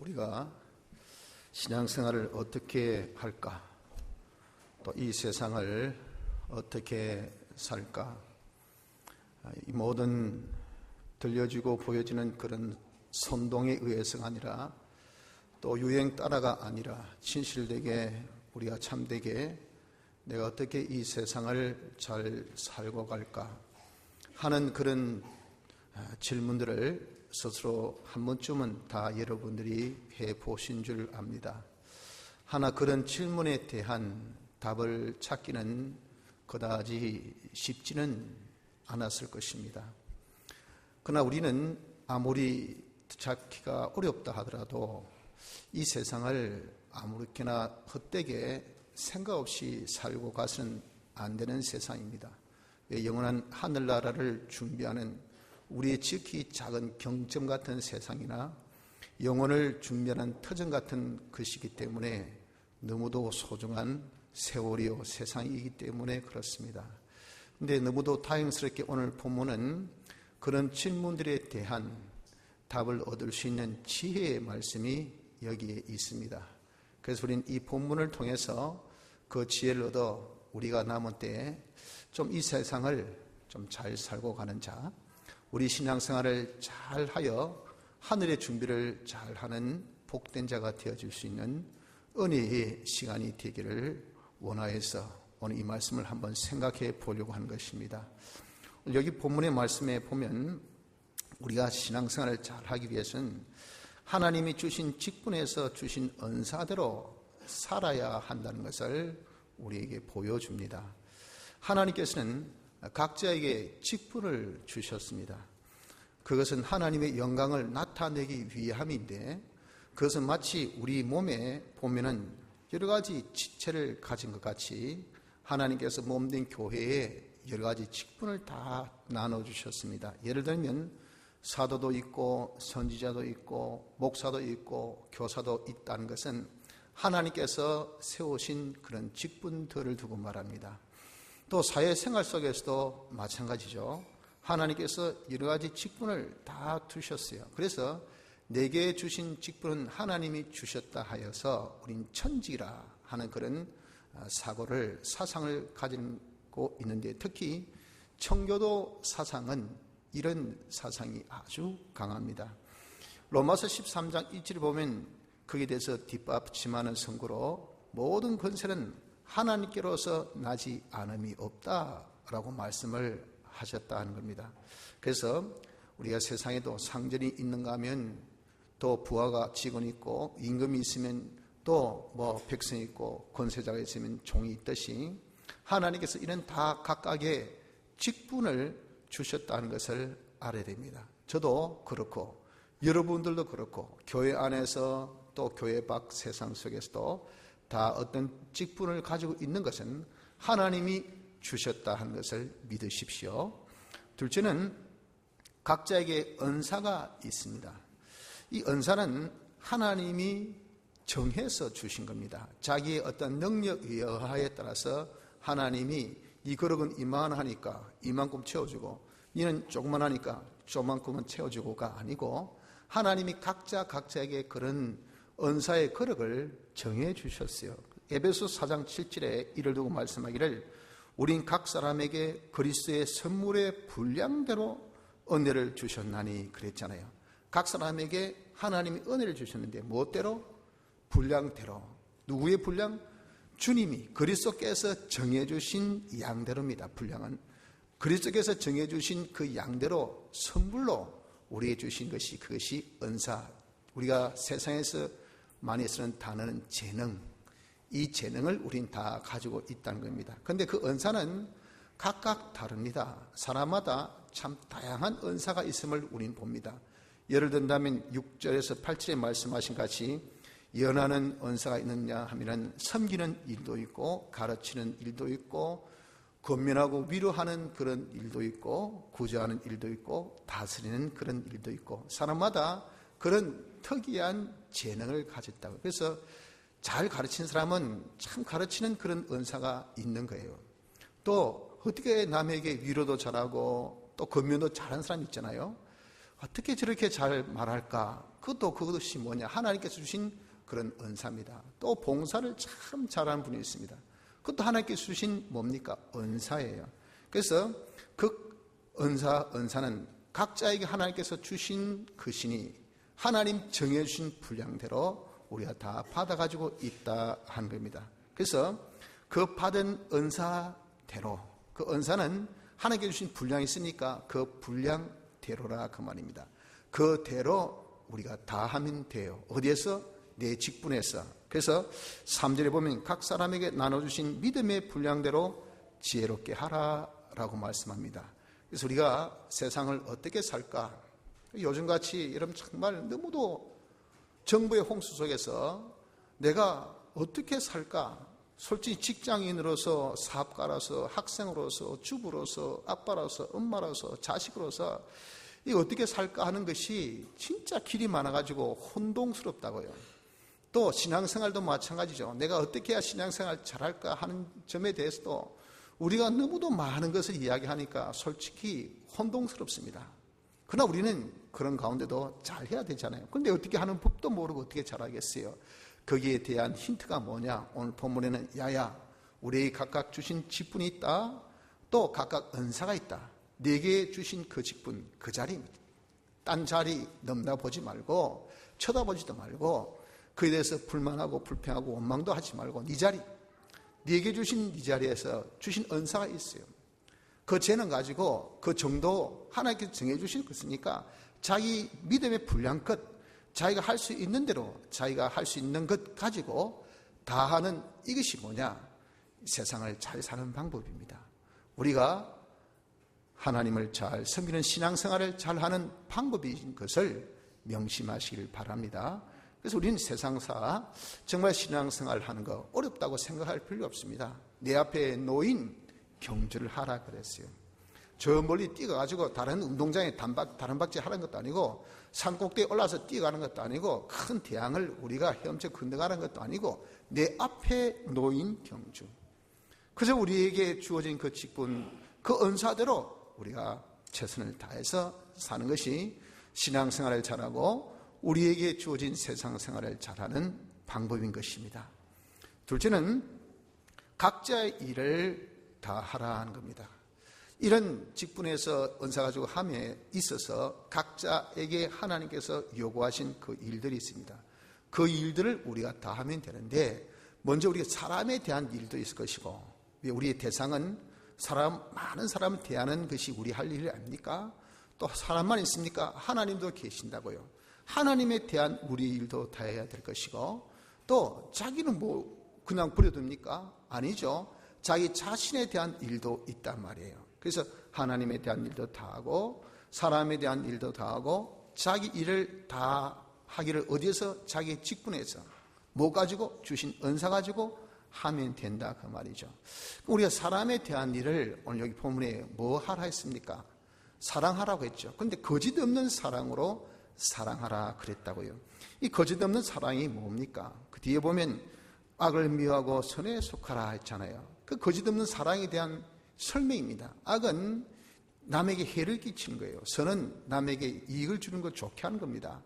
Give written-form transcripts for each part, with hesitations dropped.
우리가 신앙생활을 어떻게 할까? 또 이 세상을 어떻게 살까? 이 모든 들려지고 보여지는 그런 선동에 의해서가 아니라 또 유행 따라가 아니라 진실되게 우리가 참되게 내가 어떻게 이 세상을 잘 살고 갈까 하는 그런 질문들을 스스로 한 번쯤은 다 여러분들이 해보신 줄 압니다. 하나 그런 질문에 대한 답을 찾기는 그다지 쉽지는 않았을 것입니다. 그러나 우리는 아무리 찾기가 어렵다 하더라도 이 세상을 아무렇게나 헛되게 생각 없이 살고 가서는 안 되는 세상입니다. 영원한 하늘나라를 준비하는 우리의 지극히 작은 경점 같은 세상이나 영혼을 준비하는 터전 같은 것이기 때문에 너무도 소중한 세월이요 세상이기 때문에 그렇습니다. 그런데 너무도 다행스럽게 오늘 본문은 그런 질문들에 대한 답을 얻을 수 있는 지혜의 말씀이 여기에 있습니다. 그래서 우리는 이 본문을 통해서 그 지혜를 얻어 우리가 남은 때에 좀 이 세상을 좀 잘 살고 가는 자, 우리 신앙생활을 잘하여 하늘의 준비를 잘하는 복된 자가 되어질 수 있는 은혜의 시간이 되기를 원하여서 오늘 이 말씀을 한번 생각해 보려고 하는 것입니다. 여기 본문의 말씀에 보면 우리가 신앙생활을 잘하기 위해서는 하나님이 주신 직분에서 주신 은사대로 살아야 한다는 것을 우리에게 보여줍니다. 하나님께서는 각자에게 직분을 주셨습니다. 그것은 하나님의 영광을 나타내기 위함인데 그것은 마치 우리 몸에 보면은 여러 가지 지체를 가진 것 같이 하나님께서 몸된 교회에 여러 가지 직분을 다 나눠주셨습니다. 예를 들면 사도도 있고 선지자도 있고 목사도 있고 교사도 있다는 것은 하나님께서 세우신 그런 직분들을 두고 말합니다. 또 사회생활 속에서도 마찬가지죠. 하나님께서 여러 가지 직분을 다 두셨어요. 그래서 내게 주신 직분은 하나님이 주셨다 하여서 우린 천지라 하는 그런 사상을 가지고 있는데 특히 청교도 사상은 이런 사상이 아주 강합니다. 로마서 13장 1절을 보면 거기에 대해서 뒷받침하는 선고로 모든 권세는 하나님께로서 나지 않음이 없다라고 말씀을 하셨다는 겁니다. 그래서 우리가 세상에도 상전이 있는가 하면 또 부하가 직원이 있고 임금이 있으면 또 백성이 있고 권세자가 있으면 종이 있듯이 하나님께서 이런 다 각각의 직분을 주셨다는 것을 알아야 됩니다. 저도 그렇고 여러분들도 그렇고 교회 안에서 또 교회 밖 세상 속에서도 다 어떤 직분을 가지고 있는 것은 하나님이 주셨다 하는 것을 믿으십시오. 둘째는 각자에게 은사가 있습니다. 이 은사는 하나님이 정해서 주신 겁니다. 자기의 어떤 능력 여하에 따라서 하나님이 이 그릇은 이만하니까 이만큼 채워주고 이는 조그만하니까 조만큼은 채워주고가 아니고 하나님이 각자에게 그런 은사의 그릇을 정해 주셨어요. 에베소 4장 7절에 이를 두고 말씀하기를 우린 각 사람에게 그리스도의 선물의 분량대로 은혜를 주셨나니 그랬잖아요. 각 사람에게 하나님이 은혜를 주셨는데 무엇대로? 분량대로. 누구의 분량? 주님이 그리스도께서 정해주신 양대로입니다. 분량은 그리스도께서 정해주신 그 양대로 선물로 우리에게 주신 것이 그것이 은사. 우리가 세상에서 많이 쓰는 단어는 재능. 이 재능을 우린 다 가지고 있다는 겁니다. 그런데 그 은사는 각각 다릅니다. 사람마다 참 다양한 은사가 있음을 우린 봅니다. 예를 든다면 6절에서 8절에 말씀하신 같이 연하는 은사가 있느냐 하면 섬기는 일도 있고 가르치는 일도 있고 권면하고 위로하는 그런 일도 있고 구제하는 일도 있고 다스리는 그런 일도 있고 사람마다 그런 특이한 재능을 가졌다고. 그래서 잘 가르치는 사람은 참 가르치는 그런 은사가 있는 거예요. 또 어떻게 남에게 위로도 잘하고 또 권면도 잘하는 사람 있잖아요. 어떻게 저렇게 잘 말할까? 그것이 뭐냐? 하나님께서 주신 그런 은사입니다. 또 봉사를 참 잘하는 분이 있습니다. 그것도 하나님께서 주신 뭡니까? 은사예요. 그래서 그 은사는 각자에게 하나님께서 주신 것이니 하나님 정해주신 분량대로 우리가 다 받아가지고 있다 하는 겁니다. 그래서 그 받은 은사대로, 그 은사는 하나님께 주신 분량이 있으니까 그 분량대로라 그 말입니다. 그대로 우리가 다 하면 돼요. 어디에서? 내 직분에서. 그래서 3절에 보면 각 사람에게 나눠주신 믿음의 분량대로 지혜롭게 하라라고 말씀합니다. 그래서 우리가 세상을 어떻게 살까? 요즘같이 여러분 정말 너무도 정보의 홍수 속에서 내가 어떻게 살까? 솔직히 직장인으로서, 사업가로서, 학생으로서, 주부로서, 아빠로서, 엄마로서, 자식으로서 이 어떻게 살까 하는 것이 진짜 길이 많아가지고 혼동스럽다고요. 또 신앙생활도 마찬가지죠. 내가 어떻게 해야 신앙생활 잘할까 하는 점에 대해서도 우리가 너무도 많은 것을 이야기하니까 솔직히 혼동스럽습니다. 그러나 우리는 그런 가운데도 잘해야 되잖아요. 그런데 어떻게 하는 법도 모르고 어떻게 잘하겠어요? 거기에 대한 힌트가 뭐냐? 오늘 본문에는 야야, 우리에게 각각 주신 직분이 있다. 또 각각 은사가 있다. 네게 주신 그 직분, 그 자리입니다. 딴 자리 넘나보지 말고 쳐다보지도 말고 그에 대해서 불만하고 불평하고 원망도 하지 말고 네 자리, 네게 주신 네 자리에서 주신 은사가 있어요. 그 재능 가지고 그 정도 하나님께서 정해주신 것이니까 자기 믿음의 분량껏 자기가 할 수 있는 대로 자기가 할 수 있는 것 가지고 다 하는 이것이 뭐냐? 세상을 잘 사는 방법입니다. 우리가 하나님을 잘 섬기는 신앙생활을 잘하는 방법인 것을 명심하시길 바랍니다. 그래서 우리는 세상사 정말 신앙생활을 하는 거 어렵다고 생각할 필요 없습니다. 내 앞에 놓인 경주를 하라 그랬어요. 저 멀리 뛰어가지고 다른 운동장에 다른 박지 하는 것도 아니고 산 꼭대기에 올라서 뛰어가는 것도 아니고 큰 태양을 우리가 헤엄쳐 건너가는 것도 아니고 내 앞에 놓인 경주. 그래서 우리에게 주어진 그 직분, 그 은사대로 우리가 최선을 다해서 사는 것이 신앙생활을 잘하고 우리에게 주어진 세상생활을 잘하는 방법인 것입니다. 둘째는 각자의 일을 다 하라 하는 겁니다. 이런 직분에서 은사 가지고 함에 있어서 각자에게 하나님께서 요구하신 그 일들이 있습니다. 그 일들을 우리가 다 하면 되는데 먼저 우리가 사람에 대한 일도 있을 것이고 우리의 대상은 많은 사람을 대하는 것이 우리 할 일 아닙니까? 또 사람만 있습니까? 하나님도 계신다고요. 하나님에 대한 우리 일도 다 해야 될 것이고 또 자기는 그냥 버려둡니까? 아니죠. 자기 자신에 대한 일도 있단 말이에요. 그래서 하나님에 대한 일도 다 하고 사람에 대한 일도 다 하고 자기 일을 다 하기를 어디에서? 자기 직분에서 뭐 가지고? 주신 은사 가지고 하면 된다 그 말이죠. 우리가 사람에 대한 일을 오늘 여기 본문에 뭐 하라 했습니까? 사랑하라고 했죠. 그런데 거짓 없는 사랑으로 사랑하라 그랬다고요. 이 거짓 없는 사랑이 뭡니까? 그 뒤에 보면 악을 미워하고 선에 속하라 했잖아요. 그 거짓 없는 사랑에 대한 설명입니다. 악은 남에게 해를 끼치는 거예요. 선은 남에게 이익을 주는 것 좋게 하는 겁니다.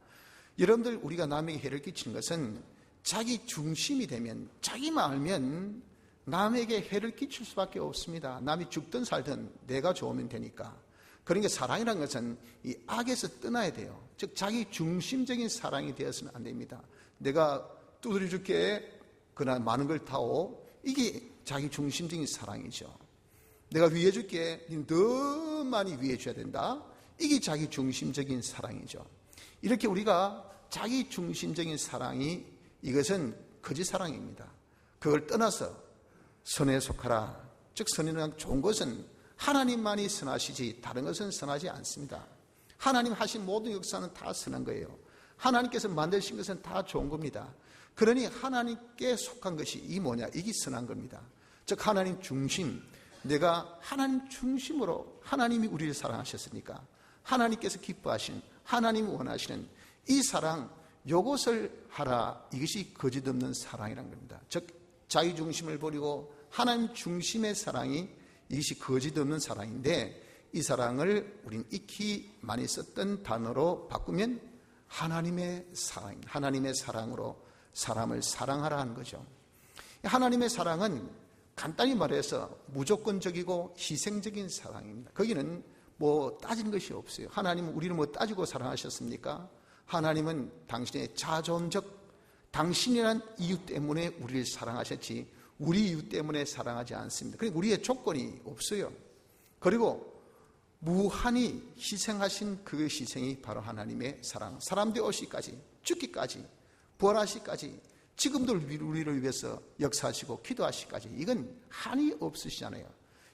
여러분들 우리가 남에게 해를 끼치는 것은 자기 중심이 되면 자기만 알면 남에게 해를 끼칠 수밖에 없습니다. 남이 죽든 살든 내가 좋으면 되니까. 그러니까 사랑이라는 것은 이 악에서 떠나야 돼요. 즉 자기 중심적인 사랑이 되어서는 안 됩니다. 내가 두드려 줄게 그러나 많은 걸 타오. 이게 자기 중심적인 사랑이죠. 내가 위해 줄게 더 많이 위해 줘야 된다. 이게 자기 중심적인 사랑이죠. 이렇게 우리가 자기 중심적인 사랑이 이것은 거짓 사랑입니다. 그걸 떠나서 선에 속하라. 즉 선이란 좋은 것은 하나님만이 선하시지 다른 것은 선하지 않습니다. 하나님 하신 모든 역사는 다 선한 거예요. 하나님께서 만드신 것은 다 좋은 겁니다. 그러니 하나님께 속한 것이 이 뭐냐? 이게 선한 겁니다. 즉 하나님 중심, 내가 하나님 중심으로 하나님이 우리를 사랑하셨으니까 하나님께서 기뻐하시는, 하나님이 원하시는 이 사랑, 요것을 하라. 이것이 거짓 없는 사랑이라는 겁니다. 즉 자기 중심을 버리고 하나님 중심의 사랑이 이것이 거짓 없는 사랑인데 이 사랑을 우린 익히 많이 썼던 단어로 바꾸면 하나님의 사랑입니다. 하나님의 사랑으로 사람을 사랑하라 하는 거죠. 하나님의 사랑은 간단히 말해서 무조건적이고 희생적인 사랑입니다. 거기는 뭐 따진 것이 없어요. 하나님은 우리를 뭐 따지고 사랑하셨습니까? 하나님은 당신의 자존적 당신이란 이유 때문에 우리를 사랑하셨지 우리 이유 때문에 사랑하지 않습니다. 그러니까 우리의 조건이 없어요. 그리고 무한히 희생하신 그 희생이 바로 하나님의 사랑. 사람 되오시기까지, 죽기까지, 부활하시기까지, 지금도 우리를 위해서 역사하시고 기도하시기까지, 이건 한이 없으시잖아요.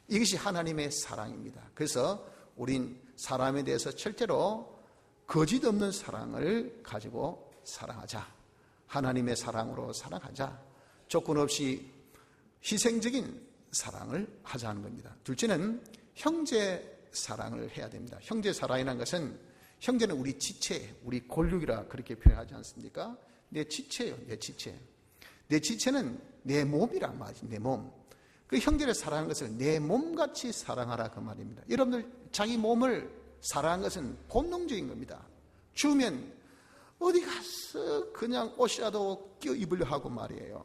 이것이 하나님의 사랑입니다. 그래서 우린 사람에 대해서 절대로 거짓 없는 사랑을 가지고 사랑하자. 하나님의 사랑으로 사랑하자. 조건 없이 희생적인 사랑을 하자는 겁니다. 둘째는 형제 사랑을 해야 됩니다. 형제 사랑이라는 것은, 형제는 우리 지체, 우리 골육이라 그렇게 표현하지 않습니까? 내 지체예요. 내 지체. 내 지체는 내 몸이란 말이지. 내 몸. 그 형제를 사랑하는 것을 내 몸같이 사랑하라 그 말입니다. 여러분들 자기 몸을 사랑하는 것은 본능적인 겁니다. 추우면 어디 가서 그냥 옷이라도 껴 입으려 하고 말이에요.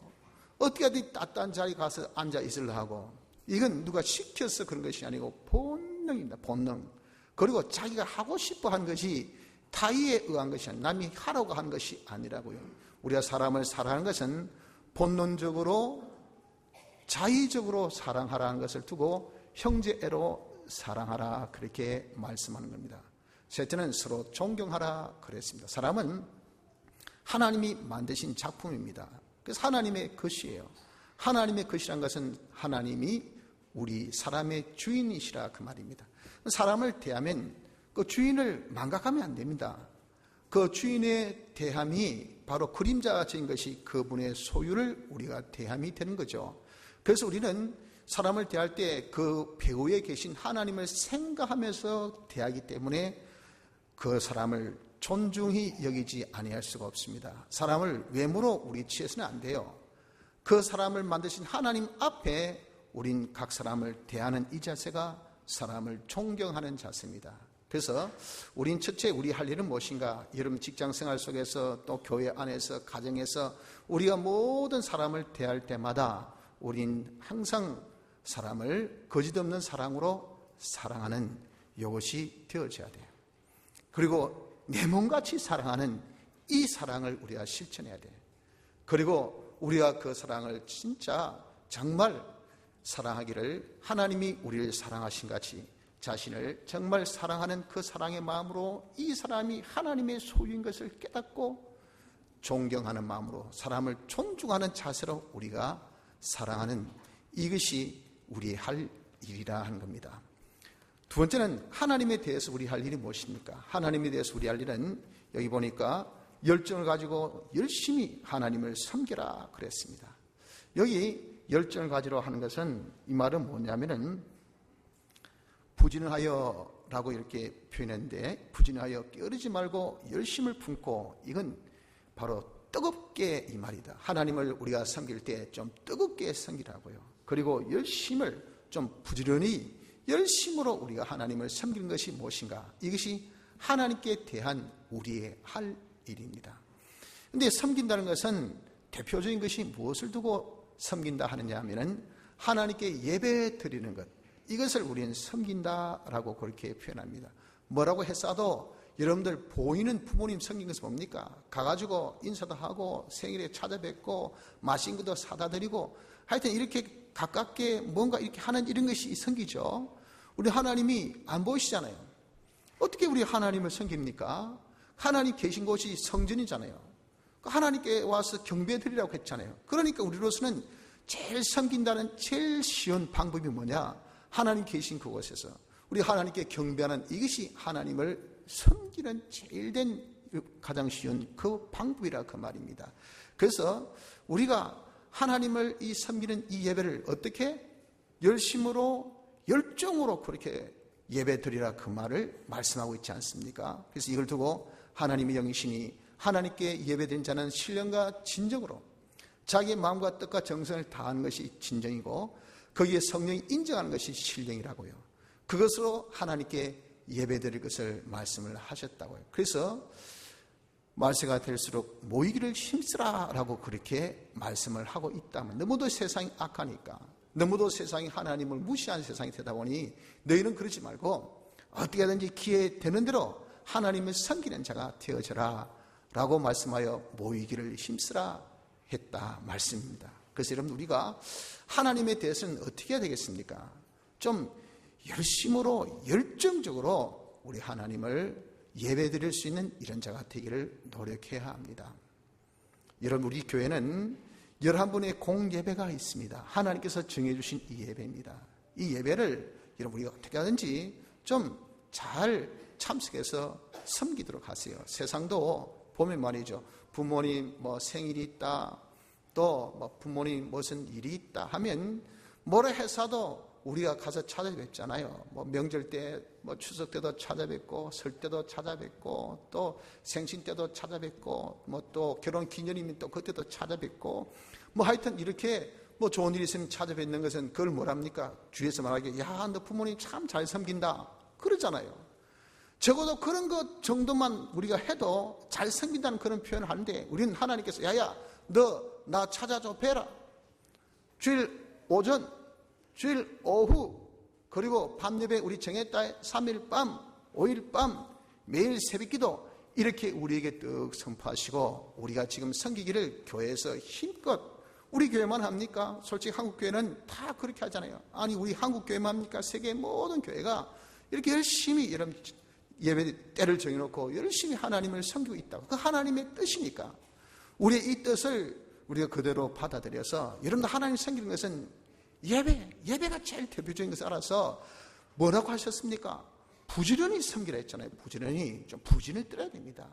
어떻게 어디 따뜻한 자리에 가서 앉아 있으려 하고, 이건 누가 시켜서 그런 것이 아니고 본능입니다. 본능. 그리고 자기가 하고 싶어 하는 것이 타의에 의한 것이 아니라 남이 하라고 하는 것이 아니라고요. 우리가 사람을 사랑하는 것은 본능적으로 자의적으로 사랑하라는 것을 두고 형제애로 사랑하라 그렇게 말씀하는 겁니다. 셋째는 서로 존경하라 그랬습니다. 사람은 하나님이 만드신 작품입니다. 그래서 하나님의 것이에요. 하나님의 것이란 것은 하나님이 우리 사람의 주인이시라 그 말입니다. 사람을 대하면 그 주인을 망각하면 안 됩니다. 그 주인의 대함이 바로 그림자적인 것이 그분의 소유를 우리가 대함이 되는 거죠. 그래서 우리는 사람을 대할 때 그 배후에 계신 하나님을 생각하면서 대하기 때문에 그 사람을 존중히 여기지 아니할 수가 없습니다. 사람을 외모로 우리 취해서는 안 돼요. 그 사람을 만드신 하나님 앞에 우린 각 사람을 대하는 이 자세가 사람을 존경하는 자세입니다. 그래서 우린 첫째 우리 할 일은 무엇인가? 여러분 직장생활 속에서 또 교회 안에서 가정에서 우리가 모든 사람을 대할 때마다 우린 항상 사람을 거짓없는 사랑으로 사랑하는 이것이 되어져야 돼요. 그리고 내 몸같이 사랑하는 이 사랑을 우리가 실천해야 돼요. 그리고 우리가 그 사랑을 진짜 정말 사랑하기를 하나님이 우리를 사랑하신 같이 자신을 정말 사랑하는 그 사랑의 마음으로 이 사람이 하나님의 소유인 것을 깨닫고 존경하는 마음으로 사람을 존중하는 자세로 우리가 사랑하는 이것이 우리의 할 일이라 하는 겁니다. 두 번째는 하나님에 대해서 우리 할 일이 무엇입니까? 하나님에 대해서 우리 할 일은 여기 보니까 열정을 가지고 열심히 하나님을 섬겨라 그랬습니다. 여기 열정을 가지러 하는 것은 이 말은 뭐냐면은 부진하여 라고 이렇게 표현했는데 부진하여 게으르지 말고 열심을 품고 이건 바로 뜨겁게 이 말이다. 하나님을 우리가 섬길 때 좀 뜨겁게 섬기라고요. 그리고 열심을 좀 부지런히 열심으로 우리가 하나님을 섬기는 것이 무엇인가? 이것이 하나님께 대한 우리의 할 일입니다. 그런데 섬긴다는 것은 대표적인 것이 무엇을 두고 섬긴다 하느냐 하면은 하나님께 예배 드리는 것, 이것을 우리는 섬긴다라고 그렇게 표현합니다. 뭐라고 했어도 여러분들 보이는 부모님 섬긴 것은 뭡니까? 가가지고 인사도 하고 생일에 찾아뵙고 맛있는 것도 사다 드리고 하여튼 이렇게 가깝게 뭔가 이렇게 하는 이런 것이 섬기죠. 우리 하나님이 안 보이시잖아요. 어떻게 우리 하나님을 섬깁니까? 하나님 계신 곳이 성전이잖아요. 하나님께 와서 경배 드리라고 했잖아요. 그러니까 우리로서는 제일 섬긴다는 제일 쉬운 방법이 뭐냐? 하나님 계신 그곳에서 우리 하나님께 경배하는 이것이 하나님을 섬기는 제일 된 가장 쉬운 그 방법이라 그 말입니다. 그래서 우리가 하나님을 이 섬기는 이 예배를 어떻게 열심으로 열정으로 그렇게 예배 드리라 그 말을 말씀하고 있지 않습니까? 그래서 이걸 두고 하나님의 영이시니 하나님께 예배드린 자는 신령과 진정으로 자기의 마음과 뜻과 정성을 다하는 것이 진정이고 거기에 성령이 인정하는 것이 신령이라고요. 그것으로 하나님께 예배드릴 것을 말씀을 하셨다고요. 그래서 말세가 될수록 모이기를 힘쓰라라고 그렇게 말씀을 하고 있다면, 너무도 세상이 악하니까, 너무도 세상이 하나님을 무시한 세상이 되다 보니 너희는 그러지 말고 어떻게든지 기회 되는 대로 하나님을 섬기는 자가 되어져라 라고 말씀하여 모이기를 힘쓰라 했다 말씀입니다. 그래서 여러분, 우리가 하나님에 대해서는 어떻게 해야 되겠습니까? 좀 열심으로 열정적으로 우리 하나님을 예배드릴 수 있는 이런 자가 되기를 노력해야 합니다. 여러분, 우리 교회는 11분의 공예배가 있습니다. 하나님께서 정해주신 이 예배입니다. 이 예배를 여러분, 우리가 어떻게 하든지 좀 잘 참석해서 섬기도록 하세요. 세상도 보면 말이죠, 부모님 뭐 생일이 있다, 또 뭐 부모님 무슨 일이 있다 하면 뭐라 해서도 우리가 가서 찾아뵙잖아요. 뭐 명절 때, 뭐 추석 때도 찾아뵙고, 설 때도 찾아뵙고, 또 생신 때도 찾아뵙고, 뭐 또 결혼 기념이면 또 그때도 찾아뵙고, 뭐 하여튼 이렇게 뭐 좋은 일이 있으면 찾아뵙는 것은 그걸 뭐랍니까? 주위에서 말하기에, 야, 너 부모님 참 잘 섬긴다 그러잖아요. 적어도 그런 것 정도만 우리가 해도 잘 섬긴다는 그런 표현을 하는데, 우리는 하나님께서 야야 너 나 찾아줘 뵈라. 주일 오전, 주일 오후, 그리고 밤예배 우리 정했다 3일 밤, 5일 밤, 매일 새벽기도 이렇게 우리에게 뚝 선포하시고, 우리가 지금 섬기기를 교회에서 힘껏, 우리 교회만 합니까? 솔직히 한국 교회는 다 그렇게 하잖아요. 아니, 우리 한국 교회만 합니까? 세계 모든 교회가 이렇게 열심히 이런 예배 때를 정해놓고 열심히 하나님을 섬기고 있다고. 그 하나님의 뜻이니까 우리의 이 뜻을 우리가 그대로 받아들여서, 여러분들 하나님 섬기는 것은 예배가 제일 대표적인 것을 알아서 뭐라고 하셨습니까? 부지런히 섬기라 했잖아요. 부지런히, 좀 부진을 들어야 됩니다.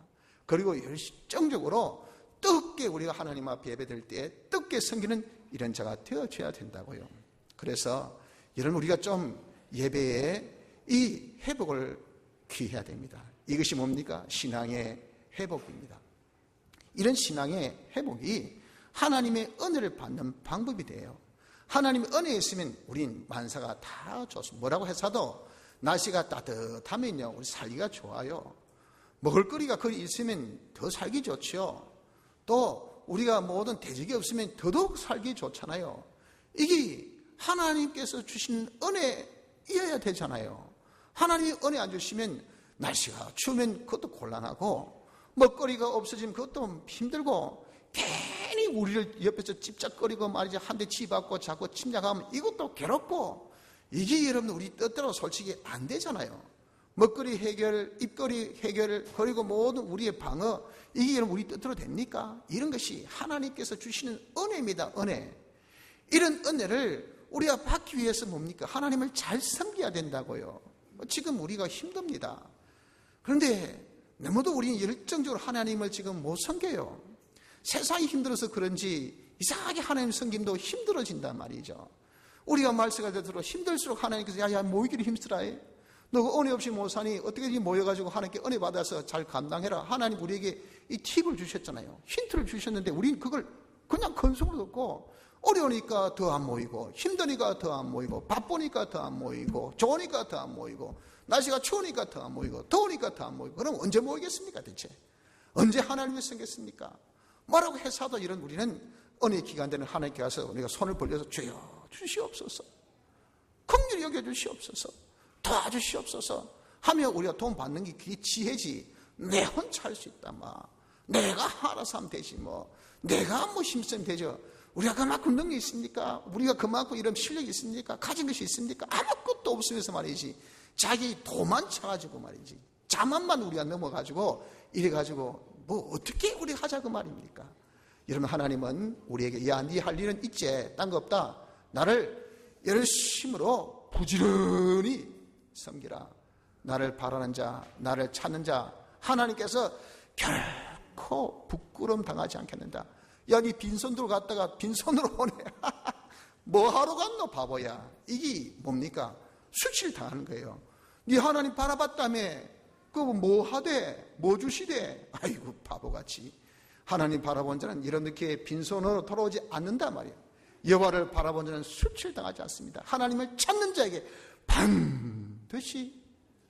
그리고 열정적으로 뜨겁게 우리가 하나님 앞에 예배드릴 때 뜨겁게 섬기는 이런 자가 되어줘야 된다고요. 그래서 여러분, 우리가 좀 예배에 이 회복을 기해야 됩니다. 이것이 뭡니까? 신앙의 회복입니다. 이런 신앙의 회복이 하나님의 은혜를 받는 방법이 돼요. 하나님의 은혜에 있으면 우린 만사가 다 좋습니다. 뭐라고 해서도 날씨가 따뜻하면요, 우리 살기가 좋아요. 먹을거리가 거기 있으면 더 살기 좋죠. 또 우리가 모든 대적이 없으면 더더욱 살기 좋잖아요. 이게 하나님께서 주신 은혜이어야 되잖아요. 하나님이 은혜 안 주시면 날씨가 추우면 그것도 곤란하고, 먹거리가 없어지면 그것도 힘들고, 괜히 우리를 옆에서 찝쩍거리고 말이죠, 한 대 치받고 자꾸 침략하면 이것도 괴롭고, 이게 여러분 우리 뜻대로 솔직히 안 되잖아요. 먹거리 해결, 입거리 해결, 그리고 모든 우리의 방어, 이게 여러분 우리 뜻대로 됩니까? 이런 것이 하나님께서 주시는 은혜입니다. 은혜. 이런 은혜를 우리가 받기 위해서 뭡니까? 하나님을 잘 섬겨야 된다고요. 지금 우리가 힘듭니다. 그런데 너무도 우리는 열정적으로 하나님을 지금 못 섬겨요. 세상이 힘들어서 그런지 이상하게 하나님 섬김도 힘들어진단 말이죠. 우리가 말세가 되도록 힘들수록 하나님께서 야야 모이기를 힘쓰라 해. 너 은혜 없이 못 사니 어떻게 모여가지고 하나님께 은혜 받아서 잘 감당해라. 하나님 우리에게 이 팁을 주셨잖아요. 힌트를 주셨는데 우리는 그걸 그냥 건성으로 듣고, 어려우니까 더 안 모이고, 힘드니까 더 안 모이고, 바쁘니까 더 안 모이고, 좋으니까 더 안 모이고, 날씨가 추우니까 더 안 모이고, 더우니까 더 안 모이고. 그럼 언제 모이겠습니까 대체? 언제 하나님을 섬겠습니까? 뭐라고 해서도 이런 우리는 은혜 기간 되는 하나님께 가서 우리가 손을 벌려서 주여 주시옵소서, 긍휼히 여겨주시옵소서, 도와주시옵소서 하며 우리가 돈 받는 게 그게 지혜지. 내 혼자 할 수 있다 내가 알아서 하면 되지 내가 힘쓰면 되죠. 우리가 그만큼 능력이 있습니까? 우리가 그만큼 이런 실력이 있습니까? 가진 것이 있습니까? 아무것도 없으면서 말이지, 자기 도만 차가지고 말이지, 자만만 우리가 넘어가지고 이래가지고 어떻게 우리 하자고 말입니까? 여러분, 하나님은 우리에게 야, 네 할 일은 있지, 딴 거 없다. 나를 열심으로 부지런히 섬기라. 나를 바라는 자, 나를 찾는 자, 하나님께서 결코 부끄러움 당하지 않겠는다. 야, 네 빈손으로 갔다가 빈손으로 오네. 뭐하러 갔노 바보야. 이게 뭡니까? 수치를 당하는 거예요. 네 하나님 바라봤다며 그거 뭐 하대? 뭐 주시대? 아이고 바보같이. 하나님 바라본 자는 이렇게 빈손으로 돌아오지 않는단 말이에요. 여호와를 바라본 자는 수치를 당하지 않습니다. 하나님을 찾는 자에게 반드시 반드시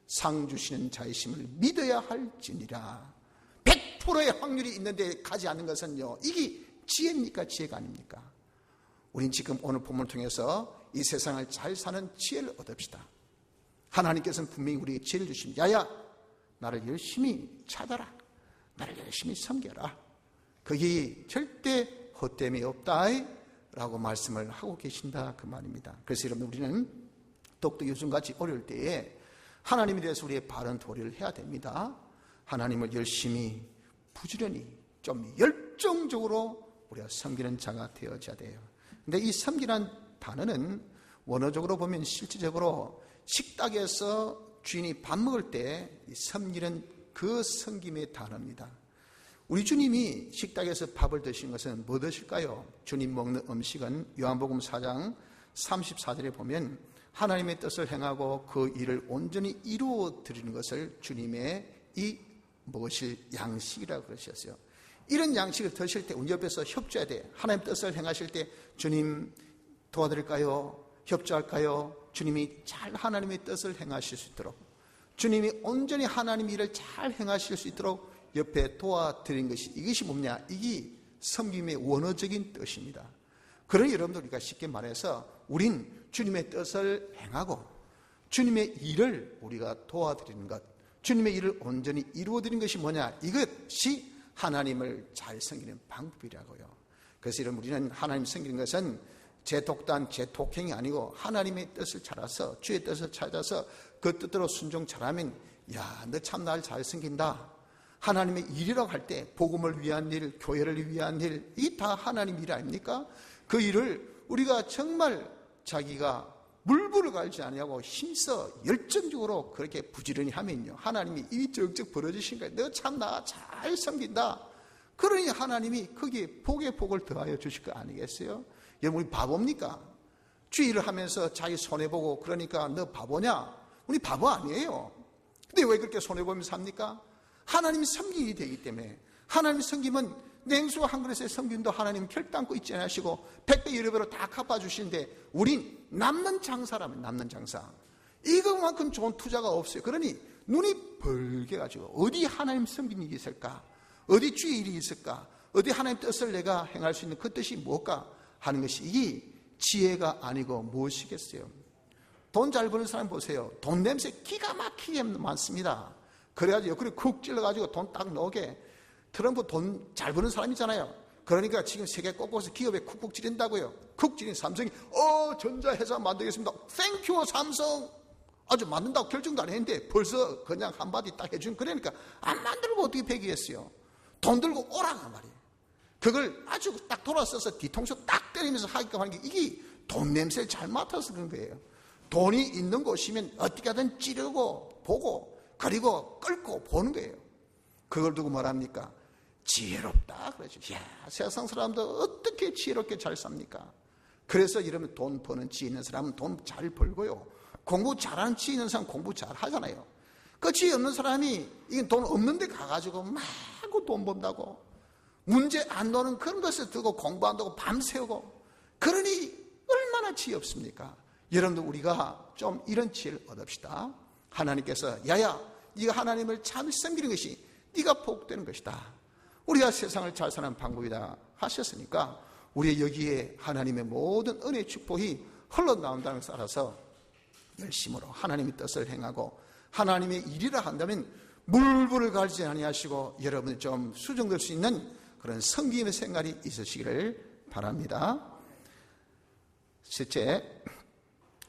상 주시는 자이심을 믿어야 할지니라. 100%의 확률이 있는데 가지 않는 것은요, 이게 지혜입니까? 지혜가 아닙니까? 우린 지금 오늘 본문을 통해서 이 세상을 잘 사는 지혜를 얻읍시다. 하나님께서는 분명히 우리에게 지혜를 주십니다. 야야, 나를 열심히 찾아라. 나를 열심히 섬겨라. 거기 절대 헛됨이 없다 라고 말씀을 하고 계신다, 그 말입니다. 그래서 여러분, 우리는 더욱더 요즘같이 어려울 때에 하나님에 대해서 우리의 바른 도리를 해야 됩니다. 하나님을 열심히 부지런히 좀 열정적으로 우리가 섬기는 자가 되어져야 돼요. 근데 이 섬기라는 단어는 원어적으로 보면 실질적으로 식탁에서 주인이 밥 먹을 때 섬기는 그 섬김의 단어입니다. 우리 주님이 식탁에서 밥을 드시는 것은 뭐 드실까요? 주님 먹는 음식은 요한복음 4장 34절에 보면 하나님의 뜻을 행하고 그 일을 온전히 이루어 드리는 것을 주님의 이 먹으실 양식이라고 그러셨어요. 이런 양식을 드실 때 우리 옆에서 협조해야 돼. 하나님 뜻을 행하실 때 주님 도와드릴까요? 협조할까요? 주님이 잘 하나님의 뜻을 행하실 수 있도록, 주님이 온전히 하나님 일을 잘 행하실 수 있도록 옆에 도와드린 것이, 이것이 뭐냐? 이게 섬김의 원어적인 뜻입니다. 그러니 여러분들, 우리가 쉽게 말해서 우린 주님의 뜻을 행하고 주님의 일을 우리가 도와드리는 것, 주님의 일을 온전히 이루어드리는 것이 뭐냐? 이것이 하나님을 잘 섬기는 방법이라고요. 그래서 여러분, 우리는 하나님 섬기는 것은 제 독단, 제 독행이 아니고 하나님의 뜻을 찾아서, 주의 뜻을 찾아서 그 뜻대로 순종 잘하면, 야, 너 참 날 잘 섬긴다. 하나님의 일이라고 할 때 복음을 위한 일, 교회를 위한 일, 이 다 하나님 일 아닙니까? 그 일을 우리가 정말 자기가 물불을 갈지 아니하고 힘써 열정적으로 그렇게 부지런히 하면요, 하나님이 이 적적 벌어지신 거예요. 너 참 나 잘 섬긴다. 그러니 하나님이 거기에 복의 복을 더하여 주실 거 아니겠어요? 여러분, 우리 바보입니까? 주의를 하면서 자기 손해보고 그러니까 너 바보냐? 우리 바보 아니에요. 근데 왜 그렇게 손해보면서 삽니까? 하나님이 섬김이 되기 때문에. 하나님 섬김은 냉수 한 그릇의 섬김도 하나님 결단코 잊지 않으시고 100배 100배로 다 갚아주시는데, 우린 남는 장사라면 남는 장사, 이것만큼 좋은 투자가 없어요. 그러니 눈이 벌게가지고 어디 하나님 섬김이 있을까? 어디 주의 일이 있을까? 어디 하나님 뜻을 내가 행할 수 있는 그 뜻이 뭘까? 하는 것이 이 지혜가 아니고 무엇이겠어요? 돈 잘 버는 사람 보세요. 돈 냄새 기가 막히게 많습니다. 그래가지고 그래 쿡 찔러가지고 돈 딱 넣게. 트럼프 돈 잘 버는 사람이잖아요. 그러니까 지금 세계 곳곳에서 기업에 쿡쿡 찌른다고요. 쿡 찌린 삼성이 전자회사 만들겠습니다. 땡큐 삼성. 아주 만든다고 결정도 안 했는데 벌써 그냥 한마디 딱 해준. 그러니까 안 만들고 어떻게 배기했어요? 돈 들고 오라가 말이에요. 그걸 아주 딱 돌아서서 뒤통수 딱 때리면서 하게끔 하는 게, 이게 돈 냄새를 잘 맡아서 그런 거예요. 돈이 있는 곳이면 어떻게 하든 찌르고 보고 그리고 끌고 보는 거예요. 그걸 두고 뭐랍니까? 지혜롭다 그러죠. 이야, 세상 사람들 어떻게 지혜롭게 잘 삽니까? 그래서 이러면 돈 버는 지혜 있는 사람은 돈 잘 벌고요, 공부 잘하는 지혜 있는 사람은 공부 잘 하잖아요. 그 지혜 없는 사람이 이게 돈 없는 데 가가지고 마구 돈 번다고 문제 안 노는 그런 것을 두고 공부 안 하고 밤새우고, 그러니 얼마나 지혜 없습니까? 여러분들, 우리가 좀 이런 지혜를 얻읍시다. 하나님께서 야야, 네가 하나님을 참 섬기는 것이 네가 복되는 것이다. 우리가 세상을 잘 사는 방법이다 하셨으니까, 우리 여기에 하나님의 모든 은혜의 축복이 흘러나온다는 것을 알아서 열심으로 하나님의 뜻을 행하고 하나님의 일이라 한다면 물불을 갈지 아니하시고 여러분이 좀 수정될 수 있는 그런 섬김의 생활이 있으시기를 바랍니다. 셋째,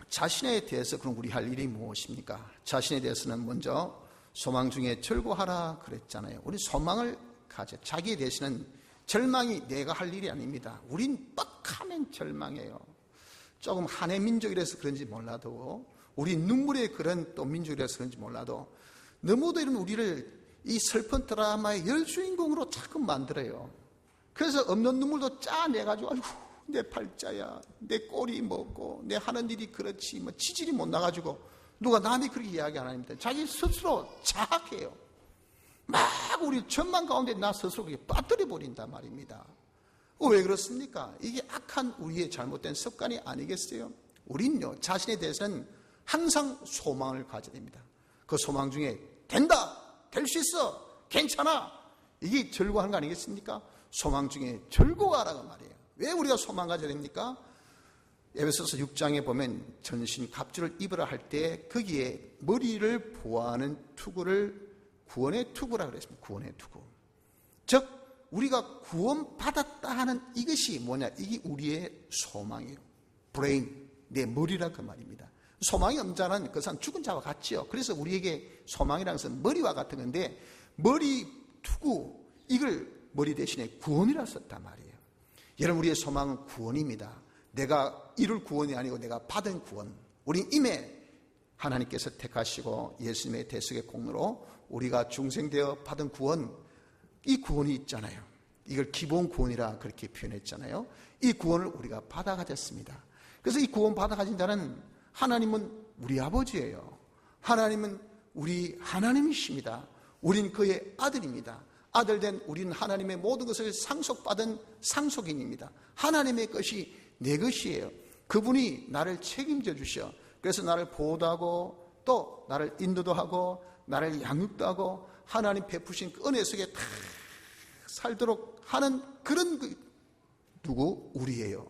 자신에 대해서 그럼 우리 할 일이 무엇입니까? 자신에 대해서는 먼저 소망 중에 절구하라 그랬잖아요. 우리 소망을 가져. 자기에 대해서는 절망이 내가 할 일이 아닙니다. 우린 뻑하면 절망해요. 조금 한해 민족이라서 그런지 몰라도, 우리 눈물의 그런 또 민족이라서 그런지 몰라도 너무도 이런 우리를 이 슬픈 드라마의 열주인공으로 자꾸 만들어요. 그래서 없는 눈물도 짜내가지고 아이고 내 팔자야, 내 꼴이 뭐고 내 하는 일이 그렇지 뭐 치질이 못 나가지고, 누가 남이 그렇게 이야기 안 합니다. 자기 스스로 자학해요. 막 우리 전망 가운데 나 스스로 그렇게 빠뜨려 버린단 말입니다. 왜 그렇습니까? 이게 악한 우리의 잘못된 습관이 아니겠어요? 우린요, 자신에 대해서는 항상 소망을 가져야 됩니다. 그 소망 중에 된다, 될 수 있어, 괜찮아, 이게 절구하는 거 아니겠습니까? 소망 중에 절구하라고 말이에요. 왜 우리가 소망 가져야 됩니까? 에베소서 6장에 보면 전신 갑주를 입으라 할 때 거기에 머리를 보호하는 투구를 구원의 투구라고 그랬습니다. 구원의 투구. 즉 우리가 구원받았다 하는 이것이 뭐냐? 이게 우리의 소망이에요. 브레인, 내 머리라 그 말입니다. 소망이 없는 자는 그 사람 죽은 자와 같지요. 그래서 우리에게 소망이라는 것은 머리와 같은 건데, 머리 투구, 이걸 머리 대신에 구원이라 썼단 말이에요. 여러분, 우리의 소망은 구원입니다. 내가 이룰 구원이 아니고 내가 받은 구원. 우리 임에 하나님께서 택하시고 예수님의 대속의 공로로 우리가 중생되어 받은 구원, 이 구원이 있잖아요. 이걸 기본 구원이라 그렇게 표현했잖아요. 이 구원을 우리가 받아 가졌습니다. 그래서 이 구원 받아 가진 자는 하나님은 우리 아버지예요. 하나님은 우리 하나님이십니다. 우린 그의 아들입니다. 아들된 우리는 하나님의 모든 것을 상속받은 상속인입니다. 하나님의 것이 내 것이에요. 그분이 나를 책임져 주셔. 그래서 나를 보호도 하고 또 나를 인도도 하고 나를 양육도 하고 하나님 베푸신 그 은혜 속에 다 살도록 하는 그런 누구? 우리예요.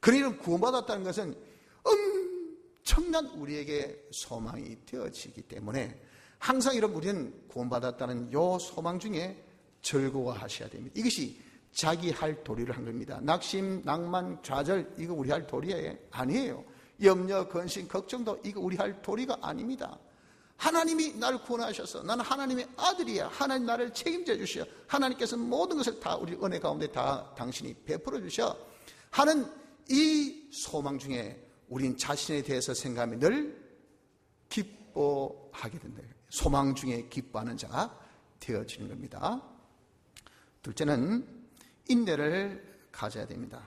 그러니 구원받았다는 것은 엄청난 우리에게 소망이 되어지기 때문에 항상 여러분, 우리는 구원받았다는 요 소망 중에 즐거워하셔야 됩니다. 이것이 자기 할 도리를 한 겁니다. 낙심, 낭만, 좌절, 이거 우리 할 도리 아니에요. 염려, 근심, 걱정도 이거 우리 할 도리가 아닙니다. 하나님이 나를 구원하셔서 나는 하나님의 아들이야. 하나님 나를 책임져 주셔. 하나님께서 모든 것을 다 우리 은혜 가운데 다 당신이 베풀어 주셔 하는 이 소망 중에 우린 자신에 대해서 생각하며 늘 기뻐하게 된다. 소망 중에 기뻐하는 자가 되어지는 겁니다. 둘째는 인내를 가져야 됩니다.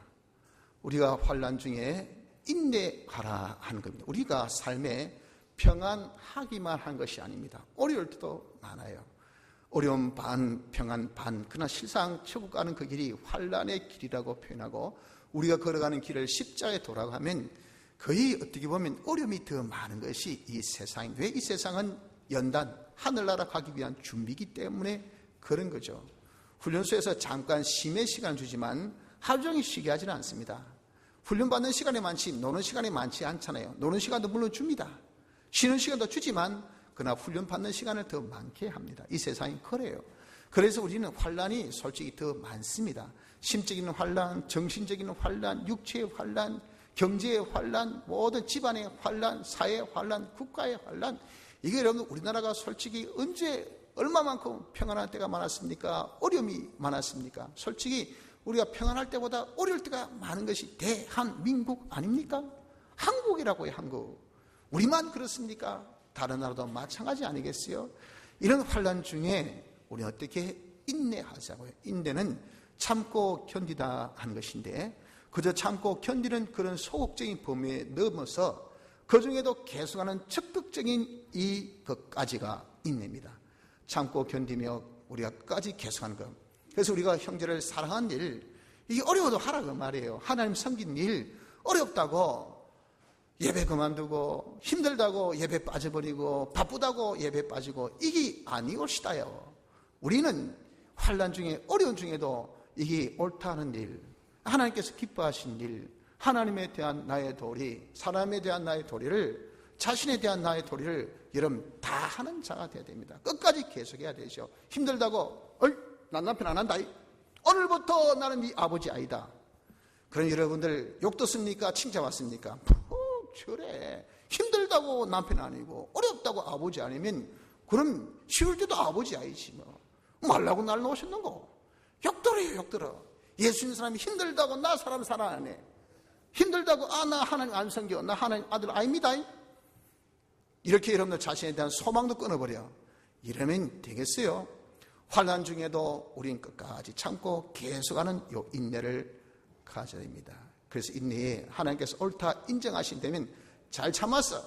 우리가 환난 중에 인내하라 하는 겁니다. 우리가 삶에 평안하기만 한 것이 아닙니다. 어려울 때도 많아요. 어려움 반, 평안 반. 그러나 실상 천국 가는 그 길이 환난의 길이라고 표현하고, 우리가 걸어가는 길을 십자가에 돌아가면 거의 어떻게 보면 어려움이 더 많은 것이 이 세상인데, 왜 이 세상은 연단, 하늘나라 가기 위한 준비이기 때문에 그런 거죠. 훈련소에서 잠깐 쉼의 시간을 주지만 하루 종일 쉬게 하지는 않습니다. 훈련받는 시간이 많지 노는 시간이 많지 않잖아요. 노는 시간도 물론 줍니다. 쉬는 시간도 주지만 그러나 훈련받는 시간을 더 많게 합니다. 이 세상이 그래요. 그래서 우리는 환난이 솔직히 더 많습니다. 심적인 환난, 정신적인 환난, 육체의 환난, 경제의 환난, 모든 집안의 환난, 사회의 환난, 국가의 환난. 이게 여러분, 우리나라가 솔직히 언제 얼마만큼 평안할 때가 많았습니까? 어려움이 많았습니까? 솔직히 우리가 평안할 때보다 어려울 때가 많은 것이 대한민국 아닙니까? 한국이라고 해요. 한국. 우리만 그렇습니까? 다른 나라도 마찬가지 아니겠어요? 이런 환난 중에 우리 어떻게 인내하자고요. 인내는 참고 견디다 하는 것인데, 그저 참고 견디는 그런 소극적인 범위에 넘어서 그 중에도 계속하는 적극적인 것까지가 인내입니다. 참고 견디며 우리가 끝까지 계속하는 것. 그래서 우리가 형제를 사랑하는 일, 이게 어려워도 하라고 말이에요. 하나님 섬기는 일, 어렵다고 예배 그만두고, 힘들다고 예배 빠져버리고, 바쁘다고 예배 빠지고, 이게 아니올시다요. 우리는 환난 중에, 어려운 중에도 이게 옳다는 일, 하나님께서 기뻐하신 일, 하나님에 대한 나의 도리, 사람에 대한 나의 도리를, 자신에 대한 나의 도리를 여러분 다 하는 자가 되어야 됩니다. 끝까지 계속해야 되죠. 힘들다고 난 남편 안 한다. 오늘부터 나는 네 아버지 아니다. 그런 여러분들 욕 듣습니까? 칭찬 받습니까? 그래. 힘들다고 남편 아니고 어렵다고 아버지 아니면 그럼 쉬울 때도 아버지 아니지 뭐. 말라고 날 놓으셨는고. 욕들어요, 욕들어. 예수 있는 사람이 힘들다고 나 사람 사랑하네. 힘들다고 나 하나님 안 섬겨. 나 하나님 아들 아닙니다. 이렇게 여러분들 자신에 대한 소망도 끊어버려. 이러면 되겠어요? 환난 중에도 우린 끝까지 참고 계속하는 요 인내를 가져야 됩니다. 그래서 인내에 하나님께서 옳다 인정하신다면 잘 참았어,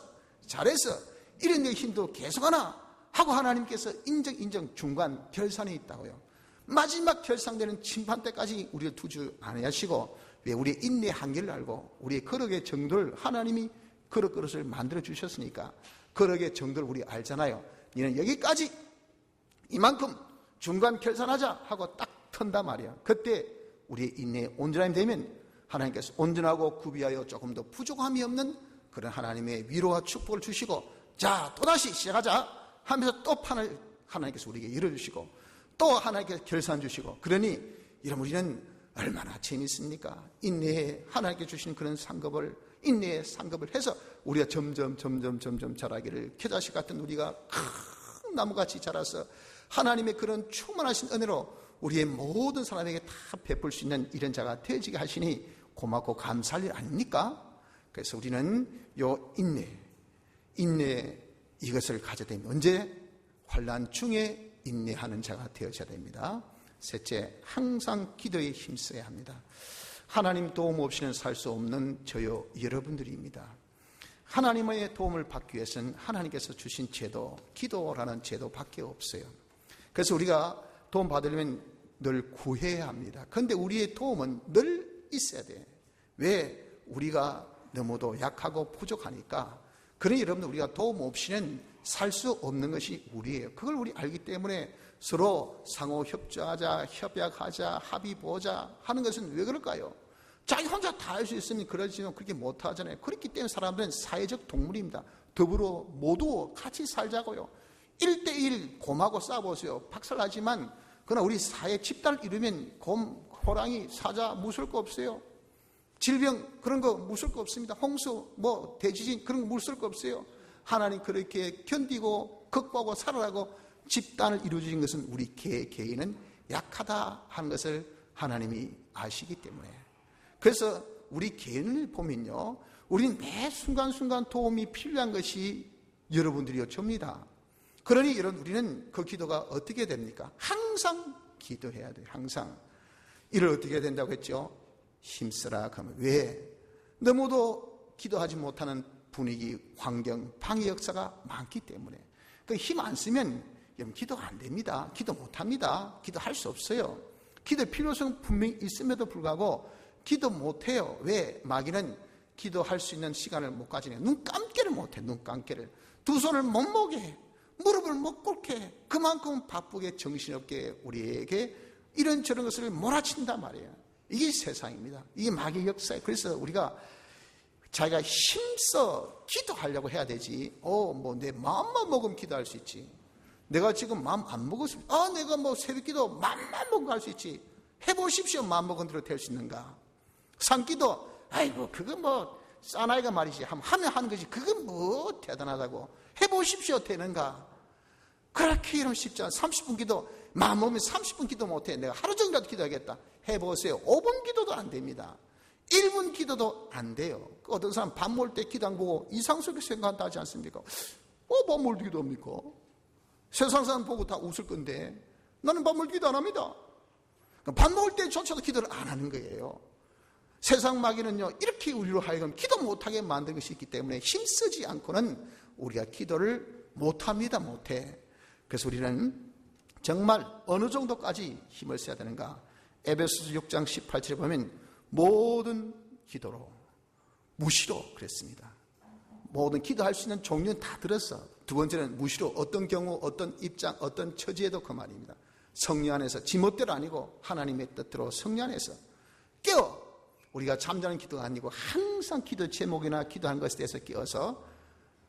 잘했어, 이런 내 힘도 계속하나 하고 하나님께서 인정 중간 결산이 있다고요. 마지막 결산되는 심판 때까지 우리를 투주 안 하시고, 왜 우리의 인내 한계를 알고 우리의 거룩의 정도를 하나님이 그릇을 만들어 주셨으니까 그릇의 정도를 우리 알잖아요. 너는 여기까지 이만큼 중간 결산하자 하고 딱 턴단 말이야. 그때 우리의 인내에 온전함이 되면 하나님께서 온전하고 구비하여 조금 더 부족함이 없는 그런 하나님의 위로와 축복을 주시고, 자 또다시 시작하자 하면서 또 판을 하나님께서 우리에게 열어주시고 또 하나님께서 결산 주시고, 그러니 이런 우리는 얼마나 재밌습니까? 인내에 하나님께 주신 그런 상급을, 인내의 상급을 해서 우리가 점점 자라기를, 겨자씨 같은 우리가 큰 나무같이 자라서 하나님의 그런 충만하신 은혜로 우리의 모든 사람에게 다 베풀 수 있는 이런 자가 되어지게 하시니 고맙고 감사할 일 아닙니까? 그래서 우리는 요 인내 이것을 가져야 됩니다. 언제? 환난 중에 인내하는 자가 되어져야 됩니다. 셋째, 항상 기도에 힘써야 합니다. 하나님 도움 없이는 살 수 없는 저요 여러분들입니다. 하나님의 도움을 받기 위해서는 하나님께서 주신 제도, 기도라는 제도밖에 없어요. 그래서 우리가 도움 받으려면 늘 구해야 합니다. 그런데 우리의 도움은 늘 있어야 돼. 왜? 우리가 너무도 약하고 부족하니까. 그러니 여러분들, 우리가 도움 없이는 살 수 없는 것이 우리예요. 그걸 우리 알기 때문에 서로 상호 협조하자, 협약하자, 합의 보자 하는 것은 왜 그럴까요? 자기 혼자 다 할 수 있으면 그러지만 그렇게 못하잖아요. 그렇기 때문에 사람들은 사회적 동물입니다. 더불어 모두 같이 살자고요. 1대1 곰하고 싸워보세요. 박살나지만 그러나 우리 사회 집단을 이루면 곰, 호랑이, 사자 무서울 거 없어요. 질병 그런 거 무서울 거 없습니다. 홍수, 대지진 그런 거 무서울 거 없어요. 하나님 그렇게 견디고 극복하고 살아가고 집단을 이루어진 것은 우리 개인은 약하다 하는 것을 하나님이 아시기 때문에. 그래서 우리 개인을 보면요, 우리는 매 순간순간 도움이 필요한 것이 여러분들이요 접니다. 그러니 여러분, 우리는 그 기도가 어떻게 됩니까? 항상 기도해야 돼요. 항상. 이를 어떻게 해야 된다고 했죠? 힘쓰라. 그러면 왜? 너무도 기도하지 못하는 분위기, 환경, 방해 역사가 많기 때문에. 그 힘 안 쓰면 여러분 기도가 안 됩니다. 기도 못합니다. 기도할 수 없어요. 기도 필요성 분명히 있음에도 불구하고 기도 못해요. 왜? 마귀는 기도할 수 있는 시간을 못 가지네. 눈 감기를 못해. 눈 감기를. 두 손을 못 모게, 무릎을 못 꿇게, 그만큼 바쁘게 정신없게 우리에게 이런저런 것을 몰아친단 말이에요. 이게 세상입니다. 이게 마귀의 역사예요. 그래서 우리가 자기가 힘써 기도하려고 해야 되지. 내 마음만 먹으면 기도할 수 있지. 내가 지금 마음 안 먹었으면, 내가 새벽기도 마음만 먹으면 할 수 있지. 해보십시오. 마음 먹은 대로 될 수 있는가. 산기도, 그거 사나이가 말이지. 하면 하는 거지. 그건 대단하다고. 해보십시오. 되는가. 그렇게 이러면 쉽지 않아. 30분 기도, 마음 먹으면 30분 기도 못해. 내가 하루 종일이라도 기도하겠다. 해보세요. 5분 기도도 안 됩니다. 1분 기도도 안 돼요. 어떤 사람 밥 먹을 때 기도 안 보고 이상스럽게 생각한다 하지 않습니까? 밥 먹을 때 기도합니까? 세상 사람 보고 다 웃을 건데 나는 밥 먹을 때 기도 안 합니다. 밥 먹을 때조차도 기도를 안 하는 거예요. 세상 마귀는요, 이렇게 우리로 하여금 기도 못하게 만든 것이 있기 때문에 힘쓰지 않고는 우리가 기도를 못합니다. 못해. 그래서 우리는 정말 어느 정도까지 힘을 써야 되는가. 에베소서 6장 18절에 보면 모든 기도로, 무시로 그랬습니다. 모든 기도할 수 있는 종류는 다 들었어. 두 번째는 무시로, 어떤 경우, 어떤 입장, 어떤 처지에도 그 말입니다. 성령 안에서, 지멋대로 아니고 하나님의 뜻대로 성령 안에서 깨어, 우리가 잠자는 기도가 아니고 항상 기도 제목이나 기도하는 것에 대해서 깨어서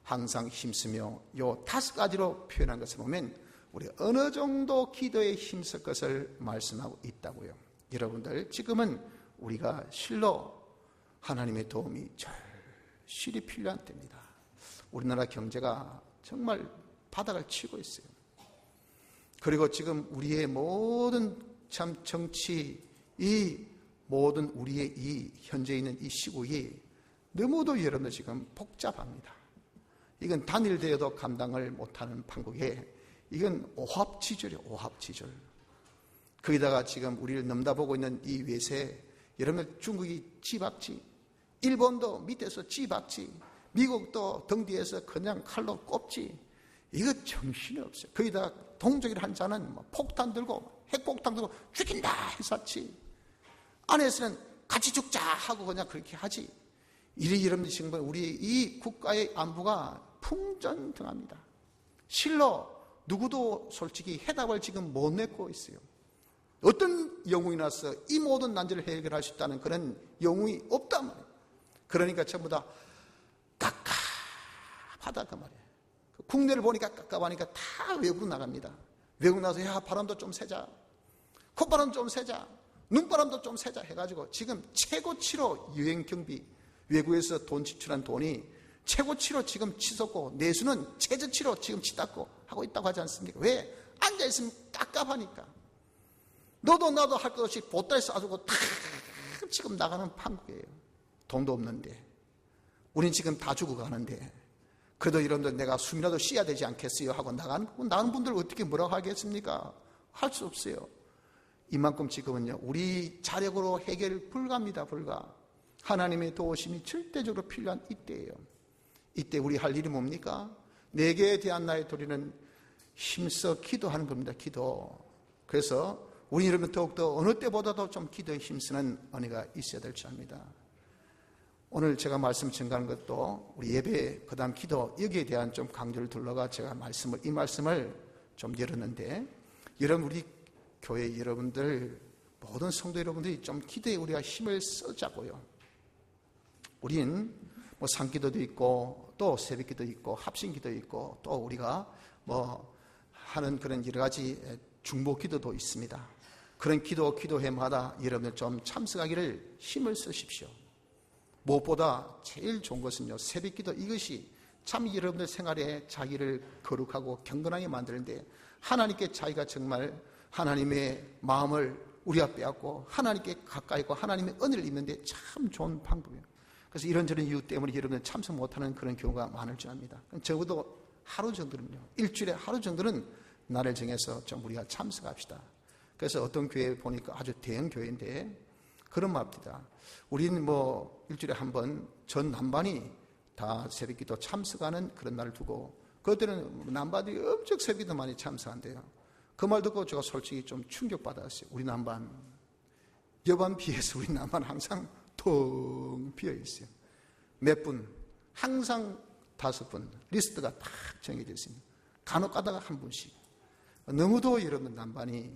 항상 힘쓰며, 요 5가지로 표현한 것을 보면 우리가 어느 정도 기도에 힘쓸 것을 말씀하고 있다고요. 여러분들, 지금은 우리가 실로 하나님의 도움이 절실히 필요한 때입니다. 우리나라 경제가 정말 바닥을 치고 있어요. 그리고 지금 우리의 모든 참 정치, 이 모든 우리의 이 현재 있는 이 시국이 너무도 여러분들 지금 복잡합니다. 이건 단일되어도 감당을 못하는 판국에, 이건 오합지졸이에요. 오합지졸. 거기다가 지금 우리를 넘다보고 있는 이 외세, 여러분, 중국이 쥐박쥐, 일본도 밑에서 쥐박쥐, 미국도 등 뒤에서 그냥 칼로 꼽지. 이거 정신이 없어요. 거기다가 동족이라 한 자는 폭탄 들고, 핵폭탄 들고 죽인다 했었지. 안에서는 같이 죽자 하고 그냥 그렇게 하지. 여러분들 지금 우리 이 국가의 안보가 풍전등합니다. 실로 누구도 솔직히 해답을 지금 못 내고 있어요. 어떤 영웅이 나서 이 모든 난제를 해결할 수 있다는 그런 영웅이 없단 말이에요. 그러니까 전부 다 깝깝하다 그 말이에요. 국내를 보니까 깝깝하니까 다 외국으로 나갑니다. 외국 나가서 야 바람도 좀 세자, 콧바람 좀 세자, 눈바람도 좀 세자 해가지고 지금 최고치로 유행경비, 외국에서 돈 지출한 돈이 최고치로 지금 치솟고 내수는 최저치로 지금 치닫고 하고 있다고 하지 않습니까? 왜? 앉아있으면 깝깝하니까. 너도 나도 할 것 없이 보따리 싸주고 다 지금 나가는 판국이에요. 돈도 없는데 우린 지금 다 죽어가는데 그래도 여러분들 내가 숨이라도 쉬어야 되지 않겠어요 하고 나가는 분들 어떻게 뭐라고 하겠습니까? 할 수 없어요. 이만큼 지금은요 우리 자력으로 해결 불가입니다. 불가. 하나님의 도우심이 절대적으로 필요한 이때예요. 이때 우리 할 일이 뭡니까? 내게 대한 나의 도리는 힘써 기도하는 겁니다. 기도. 그래서 우리 여러분 더욱더 어느 때보다도 좀 기도에 힘쓰는 은혜가 있어야 될 줄 압니다. 오늘 제가 말씀 전가하는 것도 우리 예배 그 다음 기도 여기에 대한 좀 강조를 둘러가 제가 이 말씀을 좀 열었는데, 여러분 우리 교회 여러분들 모든 성도 여러분들이 좀 기도에 우리가 힘을 써자고요. 우린 뭐 산기도도 있고 또 새벽기도 있고 합심기도 있고 또 우리가 뭐 하는 그런 여러 가지 중보기도도 있습니다. 그런 기도회마다 여러분들 좀 참석하기를 힘을 쓰십시오. 무엇보다 제일 좋은 것은요, 새벽기도 이것이 참 여러분들 생활에 자기를 거룩하고 경건하게 만드는데 하나님께 자기가 정말 하나님의 마음을 우리가 빼앗고 하나님께 가까이 있고 하나님의 은혜를 입는데 참 좋은 방법이에요. 그래서 이런저런 이유 때문에 여러분들 참석 못하는 그런 경우가 많을 줄 압니다. 적어도 하루 정도는요, 일주일에 하루 정도는 날을 정해서 좀 우리가 참석합시다. 그래서 어떤 교회 보니까 아주 대형 교회인데 그런 말입니다. 우리는 뭐 일주일에 한 번 전 남반이 다 새벽기도 참석하는 그런 날을 두고 그때는 남반이 엄청 새벽기도 많이 참석한대요. 그 말 듣고 제가 솔직히 좀 충격받았어요. 우리 남반 여반 비해서 우리 남반 항상 텅 비어 있어요. 몇 분, 항상 5분 리스트가 딱 정해져 있습니다. 간혹 가다가 한 분씩. 너무도 여러분 남반이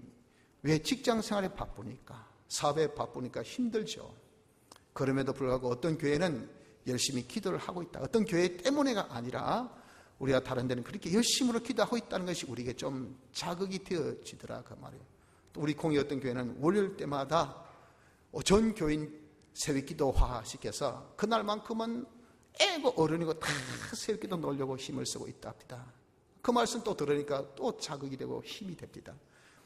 왜 직장 생활에 바쁘니까, 사업에 바쁘니까 힘들죠. 그럼에도 불구하고 어떤 교회는 열심히 기도를 하고 있다. 어떤 교회 때문에가 아니라 우리가 다른 데는 그렇게 열심으로 기도하고 있다는 것이 우리에게 좀 자극이 되어지더라 그 말이에요. 또 우리 공의 어떤 교회는 월요일 때마다 전 교인 새벽기도화 시켜서 그날만큼은 애고 어른이고 다 새벽기도 놀려고 힘을 쓰고 있다 합니다. 그 말씀 또 들으니까 또 자극이 되고 힘이 됩니다.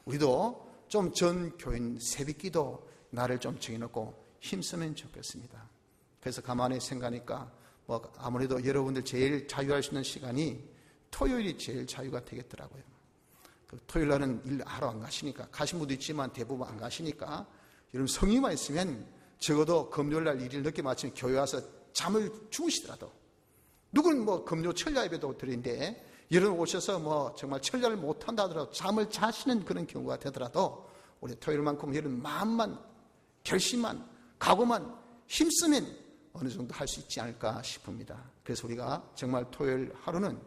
우리도 좀 전 교인 새벽기도 날을 좀 정해놓고 힘쓰면 좋겠습니다. 그래서 가만히 생각하니까 뭐 아무래도 여러분들 제일 자유할 수 있는 시간이 토요일이 제일 자유가 되겠더라고요. 그 토요일 날은 일 하러 안 가시니까, 가신 분도 있지만 대부분 안 가시니까 여러분 성의만 있으면 적어도 금요일 날 일을 늦게 마치면 교회 와서 잠을 주무시더라도, 누구는 뭐 금요 철야 예배도 드리는데 여러분 오셔서 뭐 정말 철야를 못한다 하더라도 잠을 자시는 그런 경우가 되더라도 우리 토요일만큼 여러분 마음만, 결심만, 각오만 힘쓰면 어느 정도 할 수 있지 않을까 싶습니다. 그래서 우리가 정말 토요일 하루는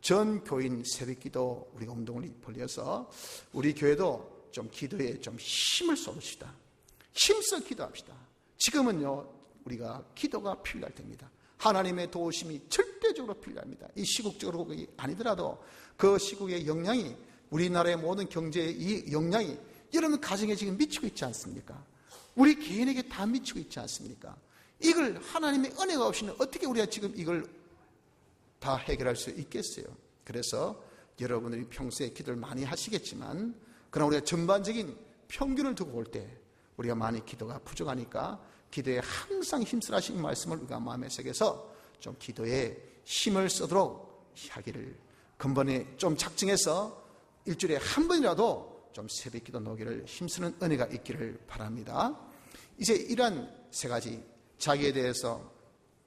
전 교인 새벽기도 우리가 운동을 벌여서 우리 교회도 좀 기도에 좀 힘을 쏟읍시다. 힘써 기도합시다. 지금은요 우리가 기도가 필요할 때입니다. 하나님의 도우심이 절대적으로 필요합니다. 이 시국적으로 아니더라도 그 시국의 영향이, 우리나라의 모든 경제의 이 영향이 여러분 가정에 지금 미치고 있지 않습니까? 우리 개인에게 다 미치고 있지 않습니까? 이걸 하나님의 은혜가 없이는 어떻게 우리가 지금 이걸 다 해결할 수 있겠어요? 그래서 여러분들이 평소에 기도를 많이 하시겠지만, 그러나 우리가 전반적인 평균을 두고 볼 때 우리가 많이 기도가 부족하니까 기도에 항상 힘쓰라 하신 말씀을 우리가 마음에 새겨서 좀 기도에 힘을 쓰도록 하기를, 근본에 좀 작정해서 일주일에 한 번이라도 좀 새벽기도 노기를 힘쓰는 은혜가 있기를 바랍니다. 이제 이러한 세 가지, 자기에 대해서,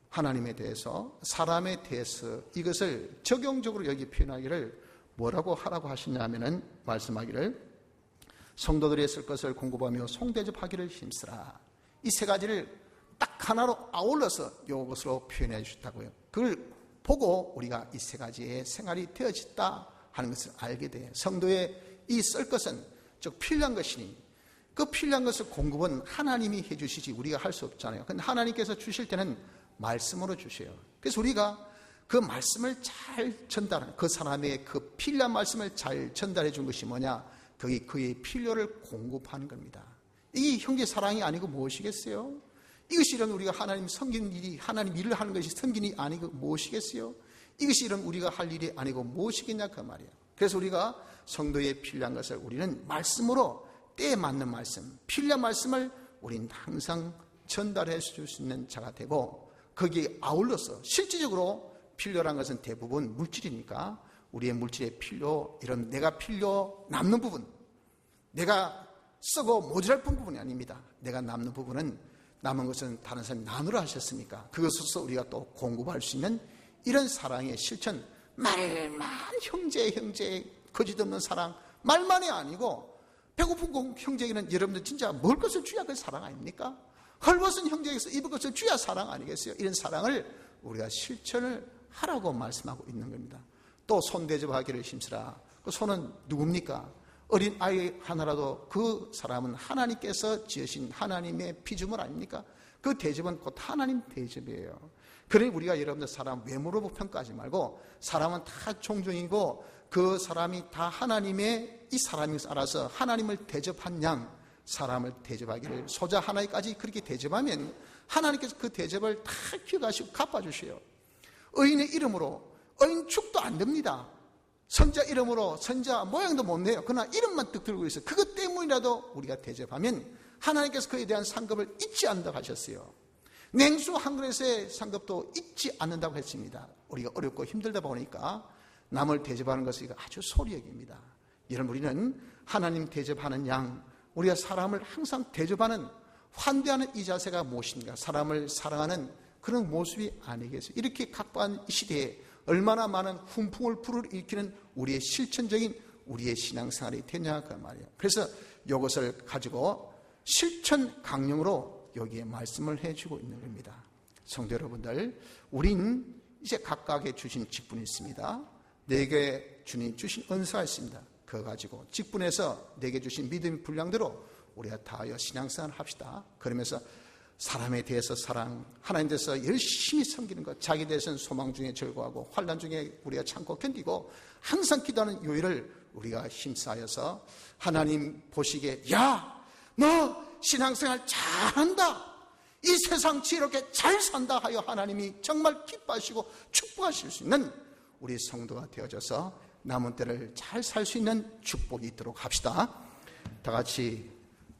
하나님에 대해서, 사람에 대해서 이것을 적용적으로 여기 표현하기를 뭐라고 하라고 하시냐면은 말씀하기를 성도들이 쓸 것을 공급하며 송대접하기를 힘쓰라. 이 세 가지를 딱 하나로 아울러서 이것으로 표현해 주셨다고요. 그걸 보고 우리가 이 세 가지의 생활이 되어졌다 하는 것을 알게 돼요. 성도의 이 쓸 것은 즉 필요한 것이니 그 필요한 것을 공급은 하나님이 해주시지 우리가 할 수 없잖아요. 근데 하나님께서 주실 때는 말씀으로 주셔요. 그래서 우리가 그 말씀을 잘 전달하는, 그 사람의 그 필요한 말씀을 잘 전달해 준 것이 뭐냐? 그의 필요를 공급하는 겁니다. 이게 형제 사랑이 아니고 무엇이겠어요? 이것이 이런 우리가 하나님 섬기는 일이, 하나님 일을 하는 것이 섬기는 일이 아니고 무엇이겠어요? 이것이 이런 우리가 할 일이 아니고 무엇이겠냐 그 말이에요. 그래서 우리가 성도의 필요한 것을 우리는 말씀으로 때에 맞는 말씀, 필요한 말씀을 우리는 항상 전달해 줄 수 있는 자가 되고 거기에 아울러서 실질적으로 필요한 것은 대부분 물질이니까 우리의 물질의 필요, 이런 내가 필요 남는 부분, 내가 쓰고 모자랄 부분이 아닙니다. 내가 남는 부분은 남은 것은 다른 사람이 나누라 하셨으니까 그것으로서 우리가 또 공급할 수 있는 이런 사랑의 실천, 말만 형제 거짓없는 사랑, 말만이 아니고 배고픈 형제에게는 여러분들 진짜 먹을 것을 줘야 그 사랑 아닙니까? 헐벗은 형제에게서 입을 것을 줘야 사랑 아니겠어요? 이런 사랑을 우리가 실천을 하라고 말씀하고 있는 겁니다. 또 손 대접하기를 힘쓰라. 그 손은 누굽니까? 어린 아이 하나라도 그 사람은 하나님께서 지으신 하나님의 피조물 아닙니까? 그 대접은 곧 하나님 대접이에요. 그러니 우리가 여러분들 사람 외모로 평가하지 말고 사람은 다 종종이고 그 사람이 다 하나님의 이 사람이 알아서 하나님을 대접한 양 사람을 대접하기를 소자 하나까지 그렇게 대접하면 하나님께서 그 대접을 다 기억하시고 갚아주셔요. 의인의 이름으로 의인 축도 안 됩니다. 선자 이름으로 선자 모양도 못 내요. 그러나 이름만 뜩 들고 있어요. 그것 때문이라도 우리가 대접하면 하나님께서 그에 대한 상급을 잊지 않는다고 하셨어요. 냉수 한 그릇의 상급도 잊지 않는다고 했습니다. 우리가 어렵고 힘들다 보니까 남을 대접하는 것이 아주 소리 얘기입니다. 이런 우리는 하나님 대접하는 양, 우리가 사람을 항상 대접하는, 환대하는 이 자세가 무엇인가? 사람을 사랑하는 그런 모습이 아니겠어요? 이렇게 각박한 이 시대에 얼마나 많은 훈풍을 불어일으키는 우리의 실천적인 우리의 신앙생활이 되냐 그 말이에요. 그래서 이것을 가지고 실천 강령으로 여기에 말씀을 해주고 있는 겁니다. 성도 여러분들, 우리는 이제 각각의 주신 직분이 있습니다. 내게 주님 주신 은사가 있습니다. 그거 가지고 직분에서 내게 주신 믿음의 분량대로 우리가 다하여 신앙생활을 합시다. 그러면서 사람에 대해서 사랑, 하나님 대해서 열심히 섬기는 것, 자기에 대해서는 소망 중에 절구하고 환난 중에 우리가 참고 견디고 항상 기도하는 요일을 우리가 힘싸여서 하나님 보시기에 야, 너 신앙생활 잘한다, 이 세상 지혜롭게 잘 산다 하여 하나님이 정말 기뻐하시고 축복하실 수 있는 우리 성도가 되어져서 남은 때를 잘 살 수 있는 축복이 있도록 합시다. 다 같이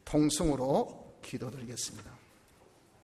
통성으로 기도드리겠습니다.